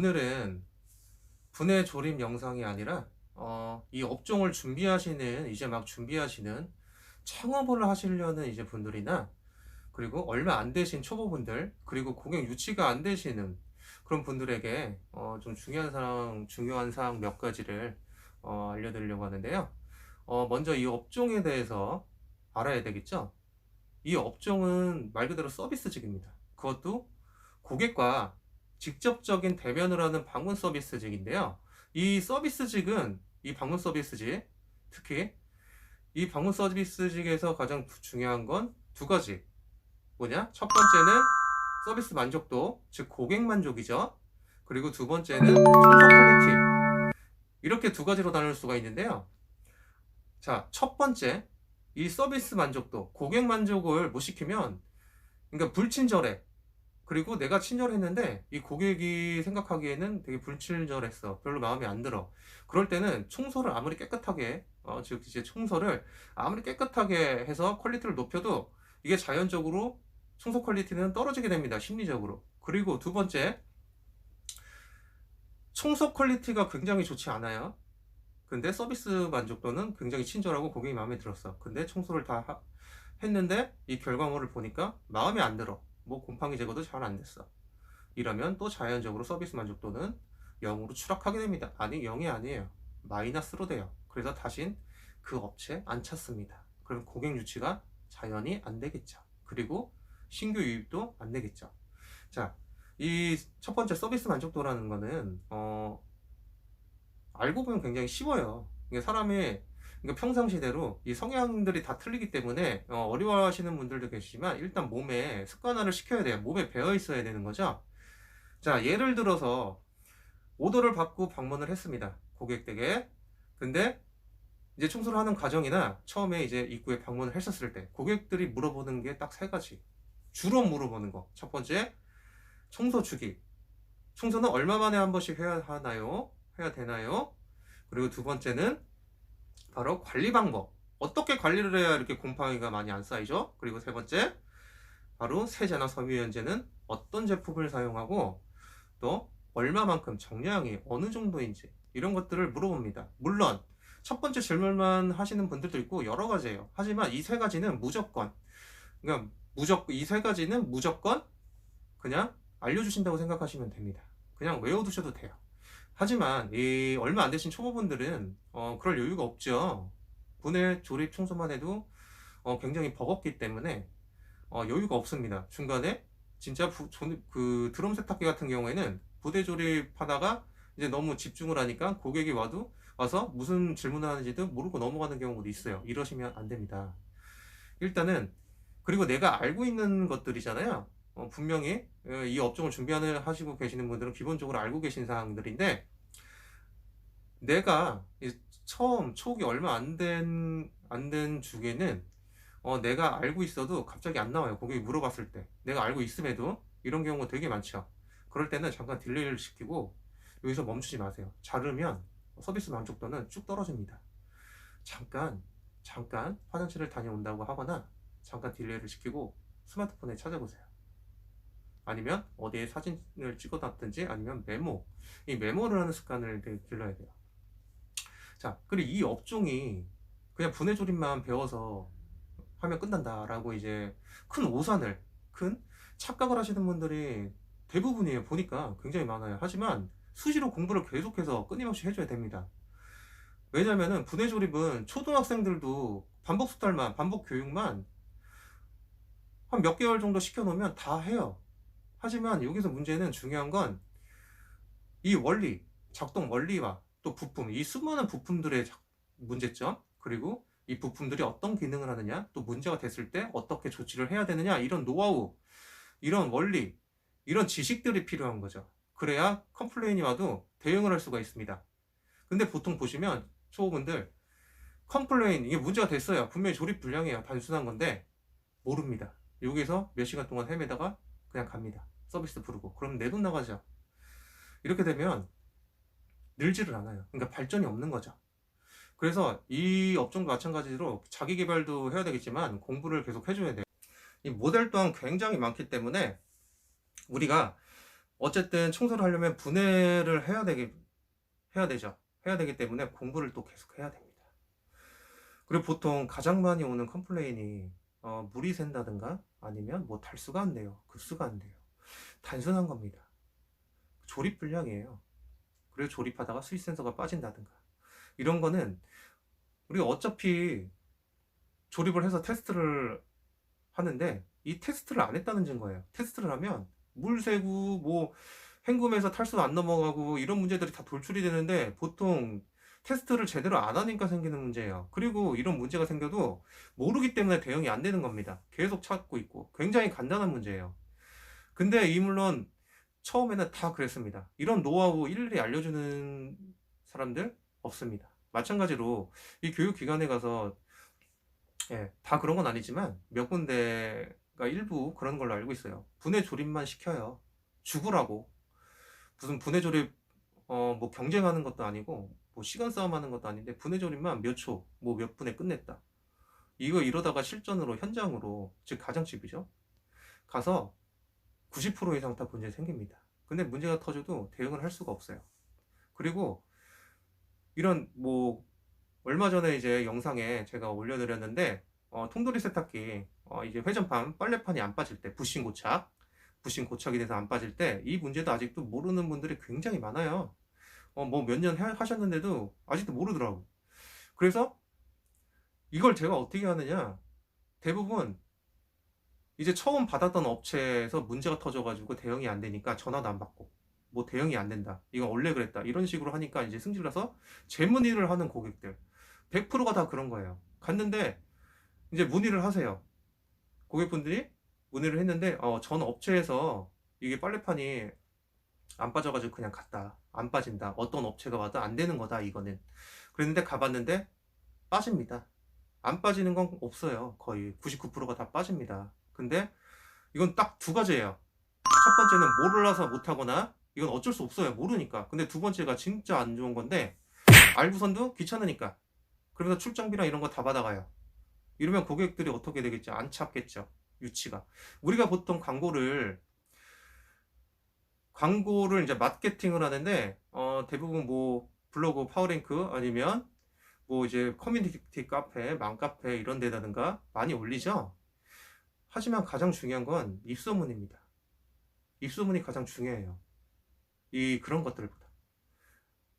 오늘은 분해 조립 영상이 아니라 이 업종을 준비하시는 이제 막 준비하시는 창업을 하시려는 이제 분들이나 그리고 얼마 안 되신 초보분들 그리고 고객 유치가 안 되시는 그런 분들에게 좀 중요한 사항 몇 가지를 알려드리려고 하는데요. 먼저 이 업종에 대해서 알아야 되겠죠. 이 업종은 말 그대로 서비스직입니다. 그것도 고객과 직접적인 대면을 하는 방문 서비스직인데요. 이 방문 서비스직, 특히 이 방문 서비스직에서 가장 중요한 건 두 가지. 뭐냐? 첫 번째는 서비스 만족도, 즉 고객 만족이죠. 그리고 두 번째는 청소 퀄리티. 이렇게 두 가지로 나눌 수가 있는데요. 자, 첫 번째, 이 서비스 만족도, 고객 만족을 못 시키면, 그러니까 불친절해. 그리고 내가 친절했는데 이 고객이 생각하기에는 되게 불친절했어. 별로 마음에 안 들어. 그럴 때는 청소를 아무리 깨끗하게, 즉 이제 청소를 아무리 깨끗하게 해서 퀄리티를 높여도 이게 자연적으로 청소 퀄리티는 떨어지게 됩니다. 심리적으로. 그리고 두 번째, 청소 퀄리티가 굉장히 좋지 않아요. 근데 서비스 만족도는 굉장히 친절하고 고객이 마음에 들었어. 근데 청소를 다 했는데 이 결과물을 보니까 마음에 안 들어. 뭐 곰팡이 제거도 잘 안 됐어. 이러면 또 자연적으로 서비스 만족도는 0으로 추락하게 됩니다. 아니, 0이 아니에요. 마이너스로 돼요. 그래서 다신 그 업체 안 찾습니다. 그럼 고객 유치가 자연히 안 되겠죠. 그리고 신규 유입도 안 되겠죠. 자, 이 첫 번째 서비스 만족도라는 거는 알고 보면 굉장히 쉬워요. 이게 사람이 그러니까 평상시대로 이 성향들이 다 틀리기 때문에 어려워하시는 분들도 계시지만 일단 몸에 습관화를 시켜야 돼요. 몸에 배어 있어야 되는 거죠. 자, 예를 들어서 오더를 받고 방문을 했습니다. 고객 댁에. 근데 이제 청소를 하는 과정이나 처음에 이제 입구에 방문을 했었을 때 고객들이 물어보는 게 딱 세 가지. 주로 물어보는 거. 첫 번째, 청소 주기. 청소는 얼마 만에 한 번씩 해야 하나요? 해야 되나요? 그리고 두 번째는 바로 관리 방법. 어떻게 관리를 해야 이렇게 곰팡이가 많이 안 쌓이죠? 그리고 세 번째, 바로 세제나 섬유유연제는 어떤 제품을 사용하고 또 얼마만큼 정량이 어느 정도인지 이런 것들을 물어봅니다. 물론 첫 번째 질문만 하시는 분들도 있고 여러 가지예요. 하지만 이 세 가지는 무조건, 그러니까 이 세 가지는 무조건 그냥 알려주신다고 생각하시면 됩니다. 그냥 외워두셔도 돼요. 하지만 이 얼마 안 되신 초보분들은 그럴 여유가 없죠. 분해 조립 청소만 해도 굉장히 버겁기 때문에 여유가 없습니다. 중간에 진짜 그 드럼 세탁기 같은 경우에는 부대 조립하다가 이제 너무 집중을 하니까 고객이 와서 무슨 질문을 하는지도 모르고 넘어가는 경우도 있어요. 이러시면 안 됩니다. 일단은 그리고 내가 알고 있는 것들이잖아요. 분명히 이 업종을 하시고 계시는 분들은 기본적으로 알고 계신 사항들인데 내가 처음 초기 얼마 안 된 주에는 내가 알고 있어도 갑자기 안 나와요. 고객이 물어봤을 때 내가 알고 있음에도 이런 경우가 되게 많죠. 그럴 때는 잠깐 딜레이를 시키고 여기서 멈추지 마세요. 자르면 서비스 만족도는 쭉 떨어집니다. 잠깐 화장실을 다녀온다고 하거나 잠깐 딜레이를 시키고 스마트폰에 찾아보세요. 아니면 어디에 사진을 찍어놨든지 아니면 이 메모를 하는 습관을 길러야 돼요. 자, 그리고 이 업종이 그냥 분해 조립만 배워서 하면 끝난다라고 이제 큰 착각을 하시는 분들이 대부분이에요. 보니까 굉장히 많아요. 하지만 수시로 공부를 계속해서 끊임없이 해줘야 됩니다. 왜냐면은 분해 조립은 초등학생들도 반복 교육만 한 몇 개월 정도 시켜놓으면 다 해요. 하지만 여기서 문제는 중요한 건 이 원리, 작동 원리와 또 부품, 이 수많은 부품들의 문제점, 그리고 이 부품들이 어떤 기능을 하느냐, 또 문제가 됐을 때 어떻게 조치를 해야 되느냐, 이런 노하우, 이런 원리, 이런 지식들이 필요한 거죠. 그래야 컴플레인이 와도 대응을 할 수가 있습니다. 근데 보통 보시면 초보분들 컴플레인, 이게 문제가 됐어요. 분명히 조립 불량이에요. 단순한 건데 모릅니다. 여기서 몇 시간 동안 헤매다가 그냥 갑니다. 서비스 부르고. 그럼 내 돈 나가죠. 이렇게 되면 늘지를 않아요. 그러니까 발전이 없는 거죠. 그래서 이 업종도 마찬가지로 자기 개발도 해야 되겠지만 공부를 계속 해줘야 돼요. 이 모델 또한 굉장히 많기 때문에 우리가 어쨌든 청소를 하려면 분해를 해야 되죠. 해야 되기 때문에 공부를 또 계속 해야 됩니다. 그리고 보통 가장 많이 오는 컴플레인이 물이 샌다든가 아니면 뭐 탈수가 안 돼요. 급수가 안 돼요. 단순한 겁니다. 조립 불량이에요. 그리고 조립하다가 스위치 센서가 빠진다든가 이런 거는 우리가 어차피 조립을 해서 테스트를 하는데 이 테스트를 안 했다는 증거예요. 테스트를 하면 물 새고 뭐 헹굼에서 탈수 안 넘어가고 이런 문제들이 다 돌출이 되는데 보통 테스트를 제대로 안 하니까 생기는 문제예요. 그리고 이런 문제가 생겨도 모르기 때문에 대응이 안 되는 겁니다. 계속 찾고 있고 굉장히 간단한 문제예요. 근데 이 물론 처음에는 다 그랬습니다. 이런 노하우 일일이 알려주는 사람들 없습니다. 마찬가지로 이 교육기관에 가서 다 그런 건 아니지만 몇 군데가 일부 그런 걸로 알고 있어요. 분해 조립만 시켜요. 죽으라고. 무슨 분해 조립 뭐 경쟁하는 것도 아니고 뭐 시간 싸움하는 것도 아닌데 분해 조립만 몇 초, 뭐 몇 분에 끝냈다. 이거 이러다가 실전으로 현장으로 즉 가정집이죠. 가서 90% 이상 다 문제 생깁니다. 근데 문제가 터져도 대응을 할 수가 없어요. 그리고 이런 뭐 얼마 전에 이제 영상에 제가 올려드렸는데 통돌이 세탁기 이제 회전판 빨래판이 안 빠질 때 부싱 고착이 돼서 안 빠질 때 이 문제도 아직도 모르는 분들이 굉장히 많아요. 뭐 몇 년 하셨는데도 아직도 모르더라고. 그래서 이걸 제가 어떻게 하느냐, 대부분 이제 처음 받았던 업체에서 문제가 터져가지고 대응이 안 되니까 전화도 안 받고 뭐 대응이 안 된다, 이건 원래 그랬다, 이런 식으로 하니까 이제 승질나서 재문의를 하는 고객들 100%가 다 그런 거예요. 갔는데 이제 문의를 하세요. 고객분들이 문의를 했는데 전 업체에서 이게 빨래판이 안 빠져가지고 그냥 갔다, 안 빠진다, 어떤 업체가 와도 안 되는 거다 이거는. 그랬는데 가봤는데 빠집니다. 안 빠지는 건 없어요. 거의 99%가 다 빠집니다. 근데 이건 딱 두 가지예요. 첫 번째는 몰라서 못하거나 이건 어쩔 수 없어요. 모르니까. 근데 두 번째가 진짜 안 좋은 건데 알고선도 귀찮으니까. 그러면서 출장비랑 이런 거 다 받아가요. 이러면 고객들이 어떻게 되겠죠? 안 찾겠죠. 유치가. 우리가 보통 광고를 이제 마케팅을 하는데 대부분 뭐 블로그 파워랭크 아니면 뭐 이제 커뮤니티 카페, 맘카페 이런 데다든가 많이 올리죠. 하지만 가장 중요한 건 입소문입니다. 입소문이 가장 중요해요. 그런 것들보다.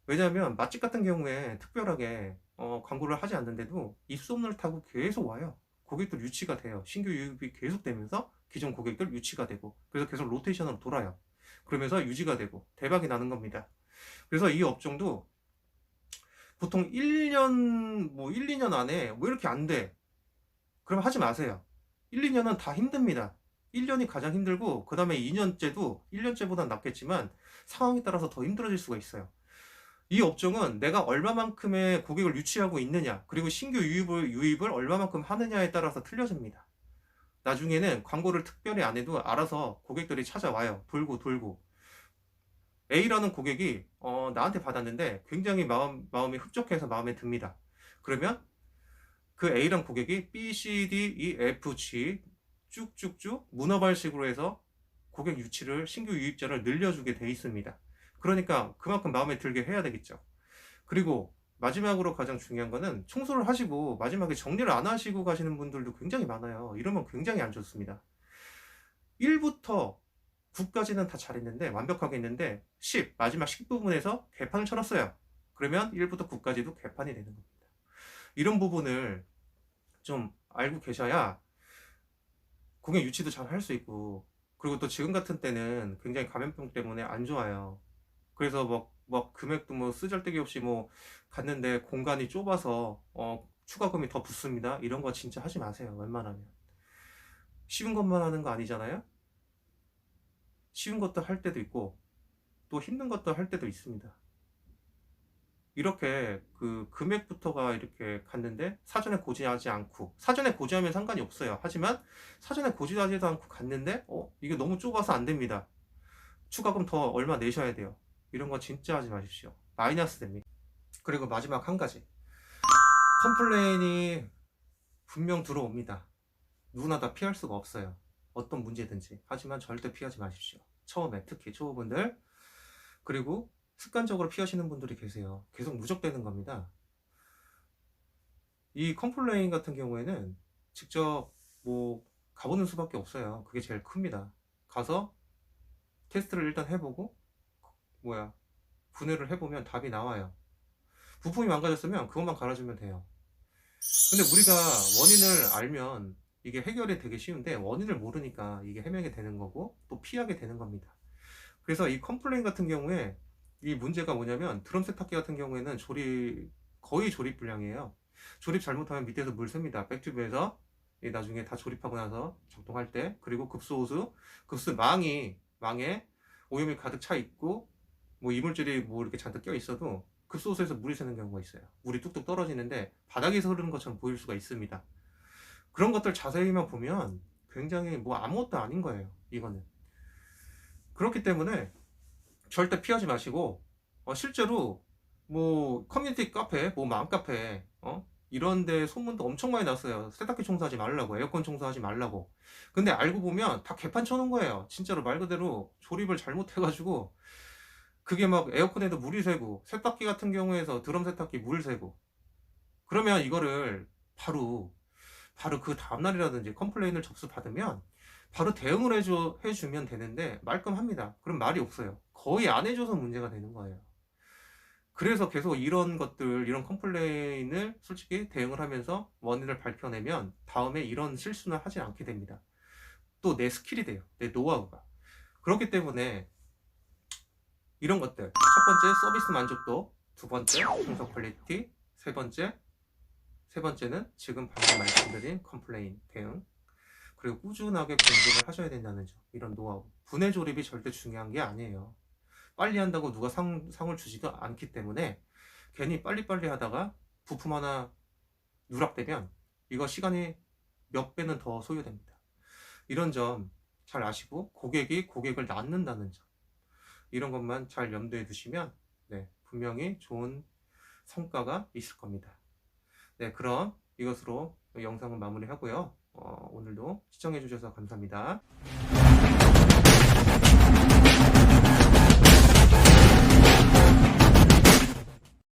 왜냐하면 맛집 같은 경우에 특별하게 광고를 하지 않는데도 입소문을 타고 계속 와요. 고객들 유치가 돼요. 신규 유입이 계속 되면서 기존 고객들 유치가 되고, 그래서 계속 로테이션으로 돌아요. 그러면서 유지가 되고 대박이 나는 겁니다. 그래서 이 업종도 보통 1년, 뭐 1, 2년 안에 왜 이렇게 안 돼? 그럼 하지 마세요. 1, 2년은 다 힘듭니다. 1년이 가장 힘들고 그 다음에 2년째도 1년째보다 낫겠지만 상황에 따라서 더 힘들어질 수가 있어요. 이 업종은 내가 얼마만큼의 고객을 유치하고 있느냐, 그리고 신규 유입을 얼마만큼 하느냐에 따라서 틀려집니다. 나중에는 광고를 특별히 안 해도 알아서 고객들이 찾아와요. 돌고 돌고. A라는 고객이 나한테 받았는데 굉장히 마음이 흡족해서 마음에 듭니다. 그러면 그 A란 고객이 B, C, D, E, F, G 쭉쭉쭉 문어발식으로 해서 고객 유치를, 신규 유입자를 늘려주게 돼 있습니다. 그러니까 그만큼 마음에 들게 해야 되겠죠. 그리고 마지막으로 가장 중요한 거는 청소를 하시고 마지막에 정리를 안 하시고 가시는 분들도 굉장히 많아요. 이러면 굉장히 안 좋습니다. 1부터 9까지는 다 잘했는데, 완벽하게 했는데 10, 마지막 10 부분에서 개판을 쳐놨어요. 그러면 1부터 9까지도 개판이 되는 겁니다. 이런 부분을 좀 알고 계셔야 고객 유치도 잘 할 수 있고, 그리고 또 지금 같은 때는 굉장히 감염병 때문에 안 좋아요. 그래서 막 금액도 뭐 쓰잘데기 없이 뭐 갔는데 공간이 좁아서 추가금이 더 붙습니다. 이런 거 진짜 하지 마세요. 웬만하면. 쉬운 것만 하는 거 아니잖아요. 쉬운 것도 할 때도 있고 또 힘든 것도 할 때도 있습니다. 이렇게 그 금액부터가 이렇게 갔는데 사전에 고지하지 않고, 사전에 고지하면 상관이 없어요. 하지만 사전에 고지하지도 않고 갔는데 이게 너무 좁아서 안 됩니다. 추가금 더 얼마 내셔야 돼요. 이런 거 진짜 하지 마십시오. 마이너스 됩니다. 그리고 마지막 한 가지, 컴플레인이 분명 들어옵니다. 누구나 다 피할 수가 없어요. 어떤 문제든지. 하지만 절대 피하지 마십시오. 처음에 특히 초보분들. 그리고 습관적으로 피하시는 분들이 계세요. 계속 누적되는 겁니다. 이 컴플레인 같은 경우에는 직접 뭐 가보는 수밖에 없어요. 그게 제일 큽니다. 가서 테스트를 일단 해보고 분해를 해보면 답이 나와요. 부품이 망가졌으면 그것만 갈아주면 돼요. 근데 우리가 원인을 알면 이게 해결이 되게 쉬운데, 원인을 모르니까 이게 해명이 되는 거고 또 피하게 되는 겁니다. 그래서 이 컴플레인 같은 경우에 이 문제가 뭐냐면, 드럼 세탁기 같은 경우에는 거의 조립 불량이에요. 조립 잘못하면 밑에서 물 샙니다. 백튜브에서 나중에 다 조립하고 나서 작동할 때. 그리고 급수망에 오염이 가득 차 있고 뭐 이물질이 뭐 이렇게 잔뜩 껴 있어도 급소호수에서 물이 새는 경우가 있어요. 물이 뚝뚝 떨어지는데 바닥에서 흐르는 것처럼 보일 수가 있습니다. 그런 것들 자세히만 보면 굉장히 뭐 아무것도 아닌 거예요, 이거는. 그렇기 때문에 절대 피하지 마시고, 실제로 뭐 커뮤니티 카페, 뭐 맘카페 이런 데 소문도 엄청 많이 났어요. 세탁기 청소하지 말라고, 에어컨 청소하지 말라고. 근데 알고 보면 다 개판 쳐놓은 거예요. 진짜로 말 그대로 조립을 잘못해가지고 그게 막 에어컨에도 물이 새고, 세탁기 같은 경우에서 드럼 세탁기 물 새고, 그러면 이거를 바로 그 다음날이라든지 컴플레인을 접수받으면 바로 대응을 해주면 되는데 말끔합니다. 그럼 말이 없어요. 거의 안 해줘서 문제가 되는 거예요. 그래서 계속 이런 컴플레인을 솔직히 대응을 하면서 원인을 밝혀내면 다음에 이런 실수는 하지 않게 됩니다. 또 내 스킬이 돼요. 내 노하우가. 그렇기 때문에 이런 것들, 첫 번째 서비스 만족도, 두 번째 청소 퀄리티, 세 번째는 지금 방금 말씀드린 컴플레인 대응, 그리고 꾸준하게 공부를 하셔야 된다는 점. 이런 노하우, 분해 조립이 절대 중요한 게 아니에요. 빨리 한다고 누가 상을 주지도 않기 때문에 괜히 빨리빨리 하다가 부품 하나 누락되면 이거 시간이 몇 배는 더 소요됩니다. 이런 점 잘 아시고 고객을 낳는다는 점, 이런 것만 잘 염두에 두시면 분명히 좋은 성과가 있을 겁니다. 그럼 이것으로 영상을 마무리하고요. 오늘도 시청해 주셔서 감사합니다.